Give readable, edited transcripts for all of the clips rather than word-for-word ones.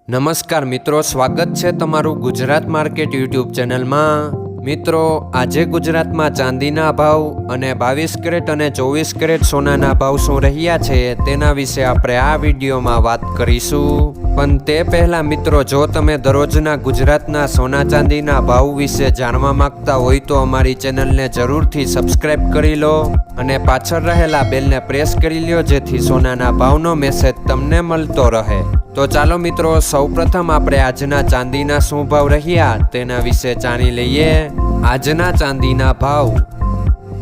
નમસ્કાર મિત્રો, સ્વાગત છે તમારું ગુજરાત માર્કેટ યુટ્યુબ ચેનલમાં। મિત્રો, આજે ગુજરાતમાં ચાંદીના ભાવ અને 22 કેરેટ અને 24 કેરેટ સોનાના ભાવ શું રહ્યા છે તેના વિશે આપણે આ વિડીયોમાં વાત કરીશું। પણ તે પહેલાં મિત્રો, જો તમે દરરોજના ગુજરાતના સોના ચાંદીના ભાવ વિશે જાણવા માંગતા હોય તો અમારી ચેનલને જરૂરથી સબસ્ક્રાઈબ કરી લો અને પાછળ રહેલા બેલને પ્રેસ કરી લો, જેથી સોનાના ભાવનો મેસેજ તમને મળતો રહે। તો ચાલો મિત્રો, સૌપ્રથમ આપણે આજના ચાંદીના શું ભાવ રહ્યા તેના વિશે જાણી લઈએ। આજના ચાંદીના ભાવ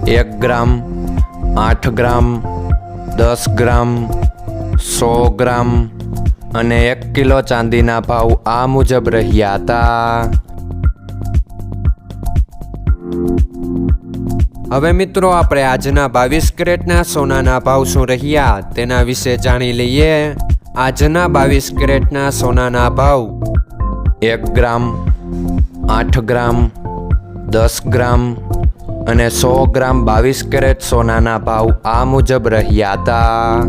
1 ગ્રામ, 8 ગ્રામ, 10 ગ્રામ, 100 ગ્રામ અને 1 કિલો ચાંદીના ભાવ આ મુજબ રહ્યા હતા। હવે મિત્રો, આપણે આજના 22 કેરેટના સોનાના ભાવ શું રહ્યા તેના વિશે જાણી લઈએ। આજના 22 કેરેટના સોનાના ભાવ 1 ગ્રામ, 8 ગ્રામ, 10 ગ્રામ અને 100 ગ્રામ 22 કેરેટ સોનાના ભાવ આ મુજબ રહ્યા હતા।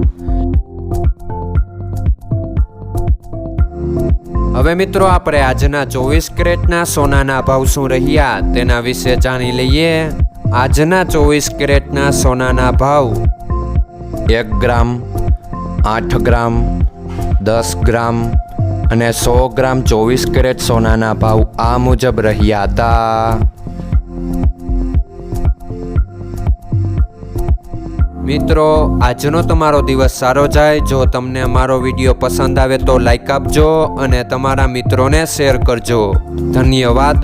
હવે મિત્રો, આપણે આજના 24 કેરેટના સોનાના ભાવ શું રહ્યા તેના વિશે જાણી લઈએ। આજના 24 કેરેટના સોનાના ભાવ 1 ગ્રામ, 8 ગ્રામ, 10 ગ્રામ અને 100 ગ્રામ 24 કેરેટ સોનાના ભાવ આ મુજબ રહ્યા હતા। મિત્રો, આજનો તમારો દિવસ સારો જાય। જો તમને અમારો વિડીયો પસંદ આવે તો લાઈક આપજો અને તમારા મિત્રોને શેર કરજો। ધન્યવાદ।